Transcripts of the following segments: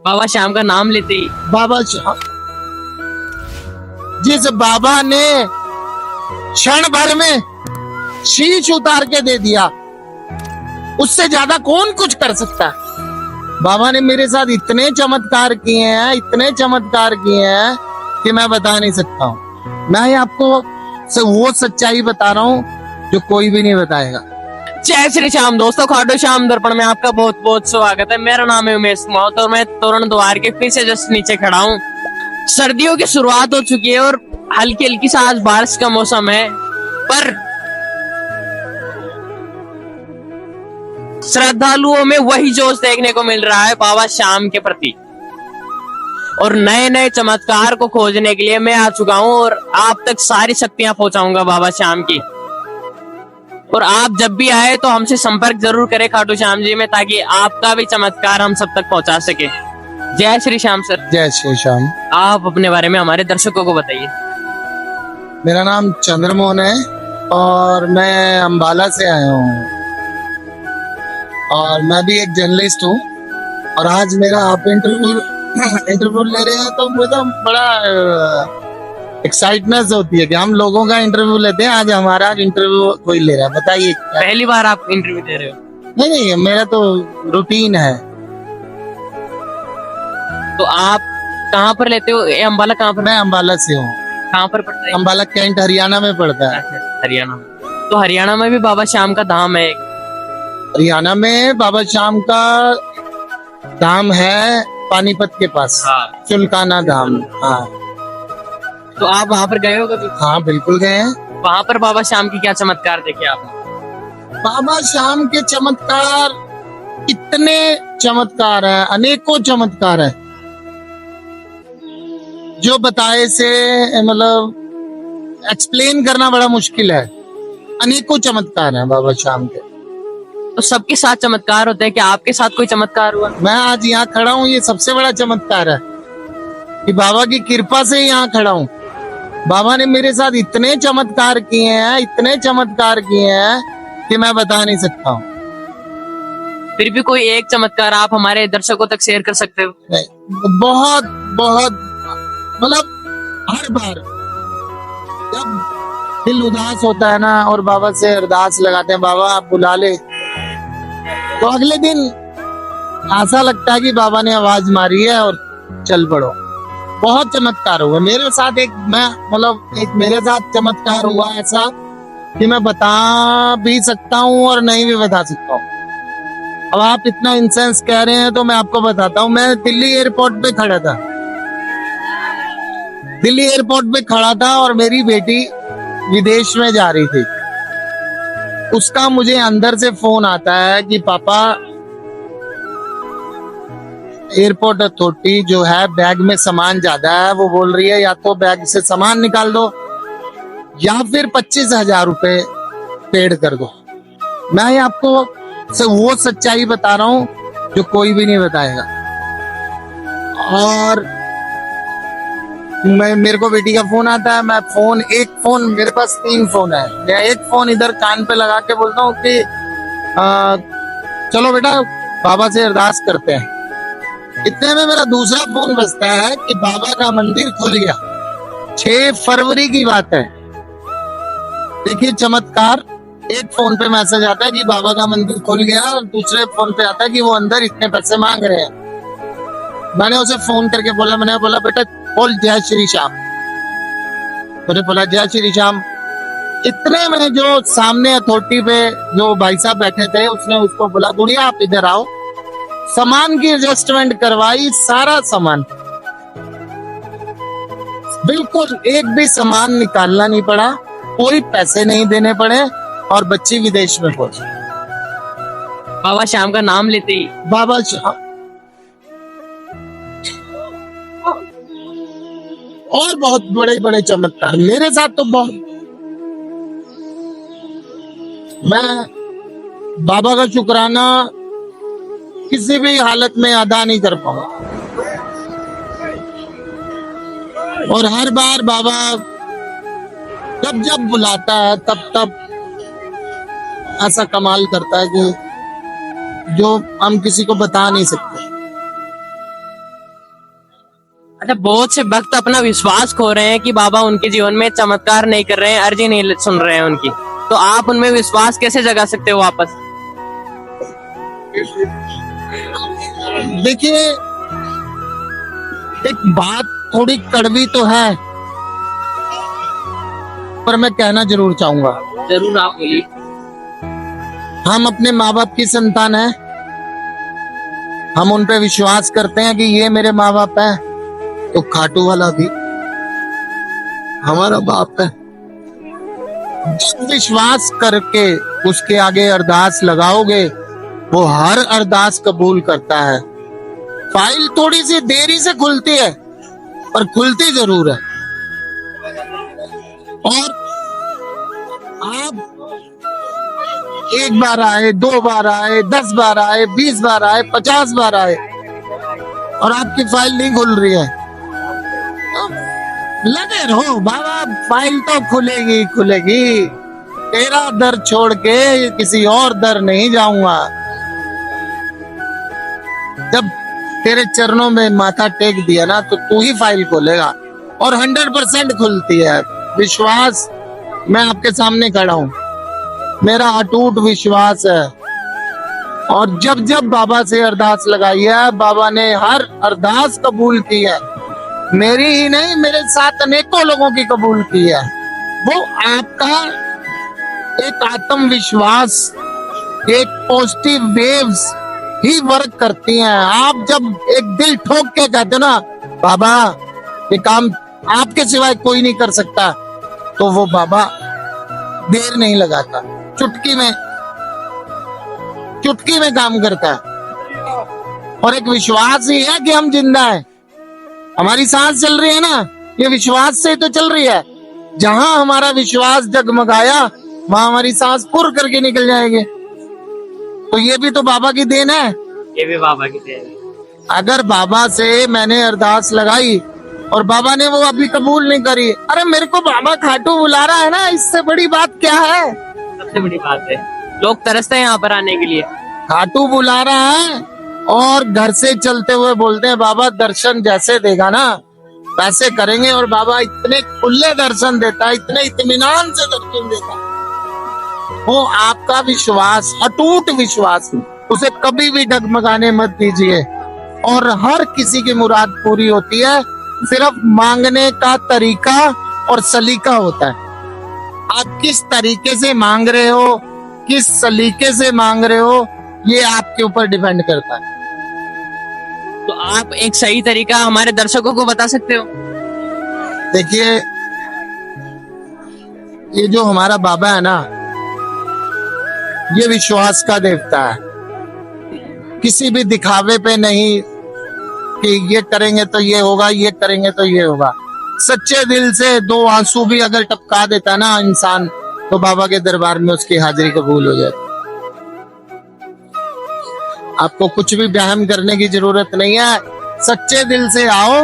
बाबा श्याम का नाम लेते ही बाबा श्याम, जिस बाबा ने क्षण भर में शीश उतार के दे दिया, उससे ज्यादा कौन कुछ कर सकता है। बाबा ने मेरे साथ इतने चमत्कार किए हैं, इतने चमत्कार किए हैं कि मैं बता नहीं सकता हूँ। मैं आपको वो सच्चाई बता रहा हूँ जो कोई भी नहीं बताएगा। जय श्री श्याम दोस्तों, खाटू श्याम दर्पण में आपका बहुत बहुत स्वागत है। मेरा नाम है उमेश माउत और मैं तोरण द्वार के फिर से जस्ट नीचे खड़ा हूँ। सर्दियों की शुरुआत हो चुकी है और हल्की हल्की सा आज बारिश का मौसम है, पर श्रद्धालुओं में वही जोश देखने को मिल रहा है बाबा श्याम के प्रति। और नए नए चमत्कार को खोजने के लिए मैं आ चुका हूँ और आप तक सारी शक्तियां पहुंचाऊंगा बाबा श्याम की। और आप जब भी आए तो हमसे संपर्क जरूर करें खाटू श्याम जी में, ताकि आपका भी चमत्कार हम सब तक पहुंचा सके। जय श्री श्याम सर। जय श्री श्याम। आप अपने बारे में हमारे दर्शकों को बताइए। मेरा नाम चंद्रमोहन है और मैं अंबाला से आया हूँ और मैं भी एक जर्नलिस्ट हूँ। और आज मेरा आप इंटरव्यू ले रहे हैं तो मुझे बड़ा एक्साइटमेंट होती है कि हम लोगों का इंटरव्यू लेते हैं। आज हमारा इंटरव्यू कोई ले रहा है, बताइए। पहली बार आप इंटरव्यू दे रहे हो? नहीं, मेरा तो रूटीन है। तो आप कहाँ पर लेते हो? अम्बाला कहाँ पर? मैं अंबाला से हूँ। कहाँ पर पड़ता है? अंबाला कैंट हरियाणा में पड़ता है। अच्छा, हरियाणा में। तो हरियाणा में भी बाबा श्याम का धाम है? हरियाणा में बाबा श्याम का धाम है पानीपत के पास। हाँ। चुलकाना धाम। हाँ। तो आप वहाँ पर गए हो कभी? हाँ, बिल्कुल गए हैं। वहाँ पर बाबा श्याम की क्या चमत्कार देखे आपने? बाबा श्याम के चमत्कार इतने चमत्कार हैं, अनेकों चमत्कार हैं जो बताए से मतलब एक्सप्लेन करना बड़ा मुश्किल है। अनेकों चमत्कार हैं बाबा श्याम के। तो सबके साथ चमत्कार होते हैं, क्या आपके साथ कोई चमत्कार हुआ? मैं आज यहाँ खड़ा हूँ, ये सबसे बड़ा चमत्कार है कि बाबा की कृपा से यहाँ खड़ा हूँ। बाबा ने मेरे साथ इतने चमत्कार किए हैं, इतने चमत्कार किए हैं कि मैं बता नहीं सकता हूँ। फिर भी कोई एक चमत्कार आप हमारे दर्शकों तक शेयर कर सकते हो? बहुत बहुत मतलब हर बार जब दिल उदास होता है ना और बाबा से अरदास लगाते हैं, बाबा आप बुला ले, तो अगले दिन ऐसा लगता है कि बाबा ने आवाज मारी है और चल पड़ो। बहुत चमत्कार हुआ मेरे साथ। एक मेरे साथ चमत्कार हुआ ऐसा कि मैं बता भी सकता हूँ और नहीं भी बता सकता हूँ। अब आप इतना इंसेंस कह रहे हैं तो मैं आपको बताता हूँ। मैं दिल्ली एयरपोर्ट पे खड़ा था। दिल्ली एयरपोर्ट पे खड़ा था और मेरी बेटी विदेश में जा रही थी। उसका मुझे अंदर से फोन आता है कि पापा, एयरपोर्ट अथॉरिटी जो है बैग में सामान ज्यादा है, वो बोल रही है या तो बैग से सामान निकाल दो या फिर 25,000 रुपए पेड कर दो। मैं आपको वो सच्चाई बता रहा हूँ जो कोई भी नहीं बताएगा। और मेरे को बेटी का फोन आता है। मैं एक फोन मेरे पास 3 फोन है। मैं एक फोन इधर कान पे लगा के बोलता हूँ कि चलो बेटा बाबा से अरदास करते हैं। इतने में मेरा दूसरा फोन बजता है कि बाबा का मंदिर खुल गया। 6 फरवरी की बात है। देखिए चमत्कार। एक फोन पे मैसेज आता है कि बाबा का मंदिर खुल गया और दूसरे फोन पे आता है कि वो अंदर इतने पैसे मांग रहे हैं। मैंने उसे फोन करके बोला, मैंने बोला बेटा बोल जय श्री श्याम। मैंने बोला जय श्री श्याम। इतने में जो सामने अथॉरिटी पे जो भाई साहब बैठे थे, उसने उसको बोला गुड़िया आप इधर आओ। सामान की एडजस्टमेंट करवाई, सारा सामान, बिल्कुल एक भी सामान निकालना नहीं पड़ा, कोई पैसे नहीं देने पड़े और बच्ची विदेश में पहुंची। बाबा श्याम का नाम लेते ही बाबा श्याम। और बहुत बड़े बड़े चमत्कार मेरे साथ तो बहुत। मैं बाबा का शुक्राना किसी भी हालत में अदा नहीं कर पाऊंगा। और हर बार बाबा जब बुलाता है तब ऐसा कमाल करता है कि जो हम किसी को बता नहीं सकते। अच्छा, बहुत से भक्त अपना विश्वास खो रहे हैं कि बाबा उनके जीवन में चमत्कार नहीं कर रहे हैं, अर्जी नहीं सुन रहे हैं उनकी, तो आप उनमें विश्वास कैसे जगा सकते हो वापस? देखिए, एक बात थोड़ी कड़वी तो है, पर मैं कहना जरूर चाहूंगा। जरूर, आप बोलिए। हम अपने माँ बाप की संतान है, हम उन पे विश्वास करते हैं कि ये मेरे माँ बाप है, तो खाटू वाला भी हमारा बाप है। विश्वास करके उसके आगे अरदास लगाओगे, वो हर अरदास कबूल करता है। फाइल थोड़ी सी देरी से खुलती है, पर खुलती जरूर है। और आप एक बार आए, 2 बार आए, 10 बार आए, 20 बार आए, 50 बार आए, और आपकी फाइल नहीं खुल रही है, तो लगे रहो, बाबा फाइल तो खुलेगी खुलेगी, तेरा दर छोड़ के किसी और दर नहीं जाऊंगा। जब तेरे चरणों में माथा टेक दिया ना, तो तू ही फाइल खोलेगा, और 100% खुलती है। विश्वास, मैं आपके सामने खड़ा हूं, मेरा अटूट विश्वास है। और जब जब बाबा से अरदास लगाई है, बाबा ने हर अरदास कबूल की है। मेरी ही नहीं, मेरे साथ अनेकों लोगों की कबूल की है। वो आपका एक आत्मविश्वास, एक पॉजिटिव वेव्स ही वर्क करती हैं। आप जब एक दिल ठोक के कहते हो ना, बाबा ये काम आपके सिवाय कोई नहीं कर सकता, तो वो बाबा देर नहीं लगाता, चुटकी में काम करता है। और एक विश्वास ही है कि हम जिंदा हैं, हमारी सांस चल रही है ना, ये विश्वास से तो चल रही है। जहां हमारा विश्वास जगमगाया, वहां हमारी सांस पुर करके निकल जाएगी। तो ये भी तो बाबा की देन है। ये भी बाबा की देन है। अगर बाबा से मैंने अरदास लगाई और बाबा ने वो अभी कबूल नहीं करी, अरे मेरे को बाबा खाटू बुला रहा है ना, इससे बड़ी बात क्या है? सबसे बड़ी बात है, लोग तरसते हैं यहाँ पर आने के लिए। खाटू बुला रहा है, और घर से चलते हुए बोलते हैं बाबा दर्शन जैसे देगा ना वैसे करेंगे। और बाबा इतने खुले दर्शन देता है, इतने इत्मीनान से दर्शन देता है। वो आपका विश्वास, अटूट विश्वास, उसे कभी भी डगमगाने मत दीजिए। और हर किसी की मुराद पूरी होती है, सिर्फ मांगने का तरीका और सलीका होता है। आप किस तरीके से मांग रहे हो, किस सलीके से मांग रहे हो, ये आपके ऊपर डिपेंड करता है। तो आप एक सही तरीका हमारे दर्शकों को बता सकते हो? देखिए, ये जो हमारा बाबा है ना, ये विश्वास का देवता है। किसी भी दिखावे पे नहीं कि ये करेंगे तो ये होगा, ये करेंगे तो ये होगा। सच्चे दिल से 2 आंसू भी अगर टपका देता ना इंसान, तो बाबा के दरबार में उसकी हाजिरी कबूल हो जाती। आपको कुछ भी वहम करने की जरूरत नहीं है। सच्चे दिल से आओ,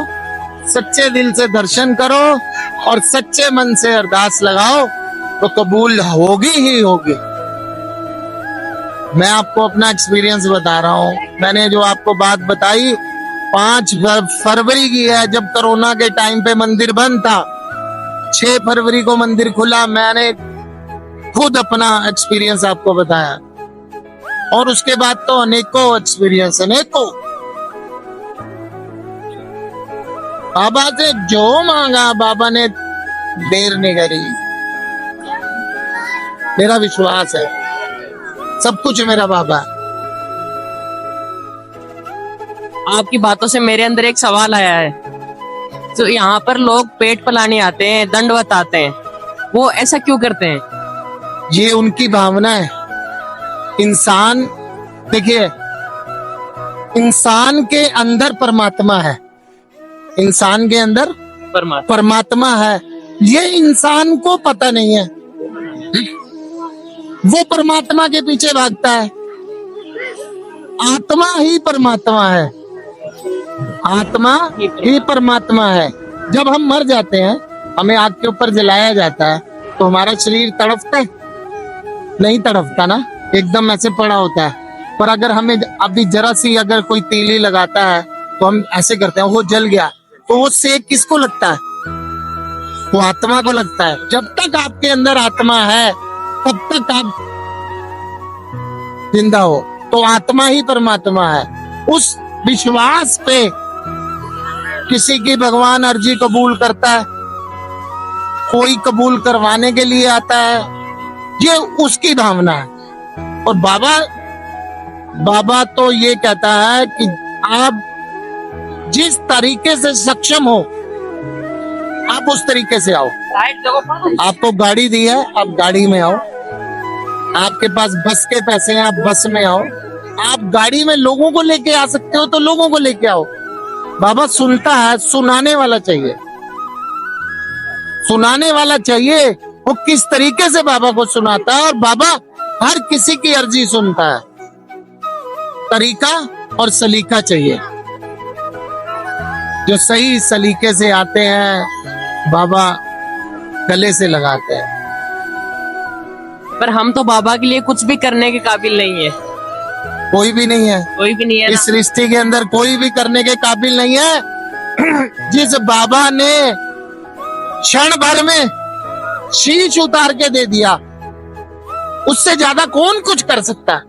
सच्चे दिल से दर्शन करो, और सच्चे मन से अरदास लगाओ, तो कबूल होगी ही होगी। मैं आपको अपना एक्सपीरियंस बता रहा हूँ। मैंने जो आपको बात बताई 5 फरवरी की है, जब कोरोना के टाइम पे मंदिर बंद था। 6 फरवरी को मंदिर खुला। मैंने खुद अपना एक्सपीरियंस आपको बताया, और उसके बाद तो अनेकों एक्सपीरियंस, अनेकों। बाबा से जो मांगा, बाबा ने देर नहीं करी। मेरा विश्वास है, सब कुछ मेरा बाबा है। आपकी बातों से मेरे अंदर एक सवाल आया है। तो यहाँ पर लोग पेट पलाने आते हैं, दंडवत आते हैं, वो ऐसा क्यों करते हैं? ये उनकी भावना है। इंसान, देखिए, इंसान के अंदर परमात्मा है, इंसान के अंदर परमात्मा है। ये इंसान को पता नहीं है, वो परमात्मा के पीछे भागता है। आत्मा ही परमात्मा है, आत्मा ही परमात्मा है। जब हम मर जाते हैं, हमें आग के ऊपर जलाया जाता है, तो हमारा शरीर तड़पता है? नहीं तड़पता ना, एकदम ऐसे पड़ा होता है। पर अगर हमें अभी जरा सी अगर कोई तीली लगाता है, तो हम ऐसे करते हैं, वो जल गया, तो वो सेक किसको लगता है? वो आत्मा को लगता है। जब तक आपके अंदर आत्मा है तब तक आप जिंदा हो, तो आत्मा ही परमात्मा है। उस विश्वास पे किसी की भगवान अर्जी कबूल करता है, कोई कबूल करवाने के लिए आता है, ये उसकी भावना है। और बाबा तो ये कहता है कि आप जिस तरीके से सक्षम हो आप उस तरीके से आओ। आपको गाड़ी दी है, आप गाड़ी में आओ। आपके पास बस के पैसे हैं, आप बस में आओ। आप गाड़ी में लोगों को लेके आ सकते हो तो लोगों को लेके आओ। बाबा सुनता है, सुनाने वाला चाहिए, सुनाने वाला चाहिए। वो किस तरीके से बाबा को सुनाता है, और बाबा हर किसी की अर्जी सुनता है। तरीका और सलीका चाहिए। जो सही सलीके से आते हैं बाबा गले से लगाते हैं। पर हम तो बाबा के लिए कुछ भी करने के काबिल नहीं है। कोई भी नहीं है, कोई भी नहीं है इस सृष्टि के अंदर कोई भी करने के काबिल नहीं है। जिस बाबा ने क्षण भर में शीश उतार के दे दिया, उससे ज्यादा कौन कुछ कर सकता है?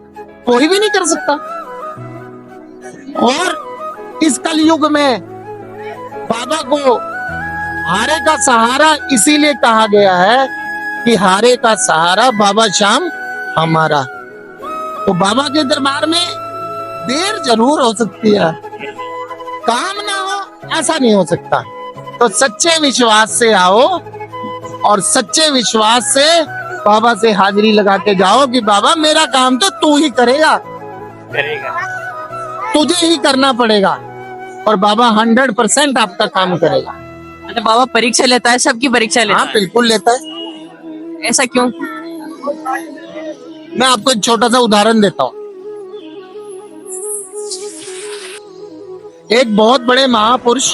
कोई भी नहीं कर सकता। और इस कलयुग में बाबा को हारे का सहारा इसीलिए कहा गया है कि हारे का सहारा बाबा श्याम हमारा। तो बाबा के दरबार में देर जरूर हो सकती है, काम ना हो ऐसा नहीं हो सकता। तो सच्चे विश्वास से आओ और सच्चे विश्वास से बाबा से हाजिरी लगा के जाओ कि बाबा मेरा काम तो तू ही करेगा, तुझे ही करना पड़ेगा। और बाबा 100% आपका काम करेगा। अच्छा, बाबा परीक्षा लेता है, सबकी परीक्षा लेता हाँ है? बिल्कुल लेता है। ऐसा क्यों? मैं आपको एक छोटा सा उदाहरण देता हूँ। एक बहुत बड़े महापुरुष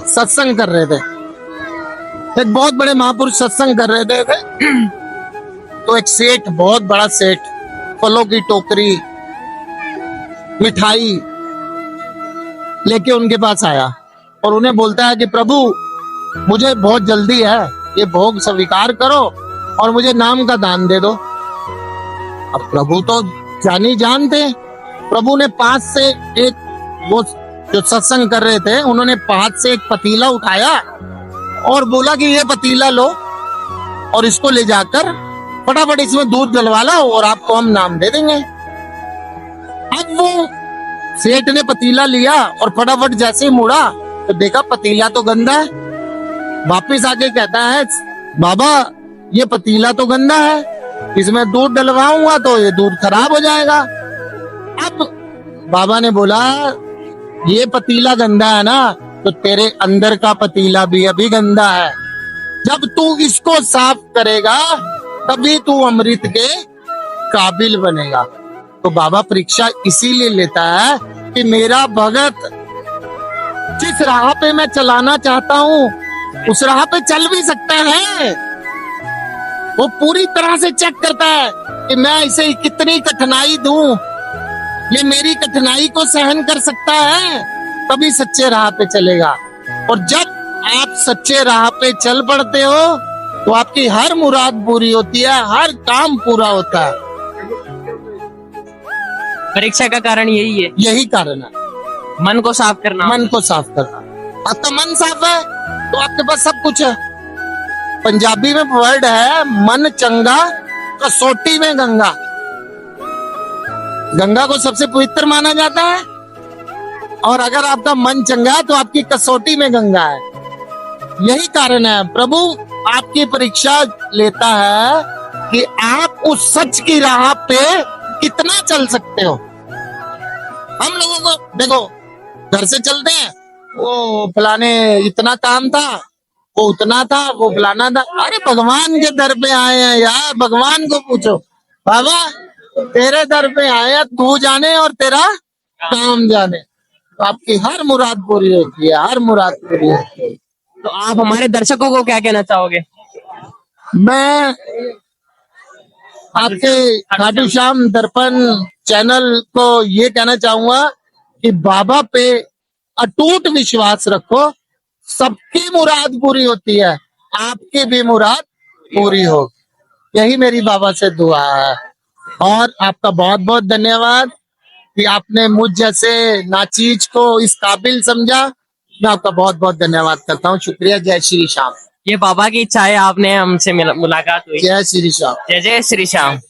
सत्संग कर रहे थे। एक बहुत बड़े महापुरुष सत्संग कर रहे थे। तो एक सेठ, बहुत बड़ा सेठ, फलों की टोकरी, मिठाई लेके उनके पास आया और उन्हें बोलता है कि प्रभु मुझे बहुत जल्दी है, ये भोग स्वीकार करो और मुझे नाम का दान दे दो। अब प्रभु तो जानी जानते, प्रभु ने 5 से एक, वो जो सत्संग कर रहे थे उन्होंने 5 से एक पतीला उठाया और बोला कि ये पतीला लो और इसको ले जाकर फटाफट इसमें दूध डलवा लो और आपको हम नाम दे देंगे। अब वो सेठ ने पतीला लिया और फटाफट जैसे ही मुड़ा तो देखा पतीला तो गंदा है। वापिस आके कहता है बाबा ये पतीला तो गंदा है, इसमें दूध डलवाऊंगा तो ये दूध खराब हो जाएगा। अब बाबा ने बोला ये पतीला गंदा है ना, तो तेरे अंदर का पतीला भी अभी गंदा है। जब तू इसको साफ करेगा तभी तू अमृत के काबिल बनेगा। तो बाबा परीक्षा इसीलिए लेता है कि मेरा भगत जिस राह पे मैं चलाना चाहता हूँ उस राह पे चल भी सकता है। वो पूरी तरह से चेक करता है कि मैं इसे कितनी कठिनाई दूं, ये मेरी कठिनाई को सहन कर सकता है, तभी सच्चे राह पे चलेगा। और जब आप सच्चे राह पे चल पड़ते हो तो आपकी हर मुराद पूरी होती है, हर काम पूरा होता है। परीक्षा का कारण यही है, यही कारण है, मन को साफ करना। मन को साफ करना। आपका मन साफ है तो आपके पास सब कुछ है। पंजाबी में वर्ड है मन चंगा कसौटी में गंगा। गंगा को सबसे पवित्र माना जाता है और अगर आपका मन चंगा है तो आपकी कसौटी में गंगा है। यही कारण है प्रभु आपकी परीक्षा लेता है कि आप उस सच की राह पे कितना चल सकते हो। हम लोगों को देखो घर से चलते हैं, वो फलाने इतना काम था, वो उतना था, वो फलाना था। अरे भगवान के दर पे आए हैं यार, भगवान को पूछो बाबा तेरे दर पे आए हैं, तू जाने और तेरा काम जाने। तो आपकी हर मुराद पूरी होती है, हर मुराद पूरी होती है। तो आप हमारे दर्शकों को क्या कहना चाहोगे? मैं आपके खाटू श्याम दर्पण चैनल को ये कहना चाहूंगा कि बाबा पे अटूट विश्वास रखो, सबकी मुराद पूरी होती है, आपकी भी मुराद पूरी हो। यही मेरी बाबा से दुआ है। और आपका बहुत बहुत धन्यवाद कि आपने मुझ जैसे नाचीज को इस काबिल समझा। मैं आपका बहुत बहुत धन्यवाद करता हूँ। शुक्रिया। जय श्री श्याम। ये बाबा की इच्छा है, आपने हमसे मुलाकात हुई। जय श्री श्याम। जय जय श्री श्याम।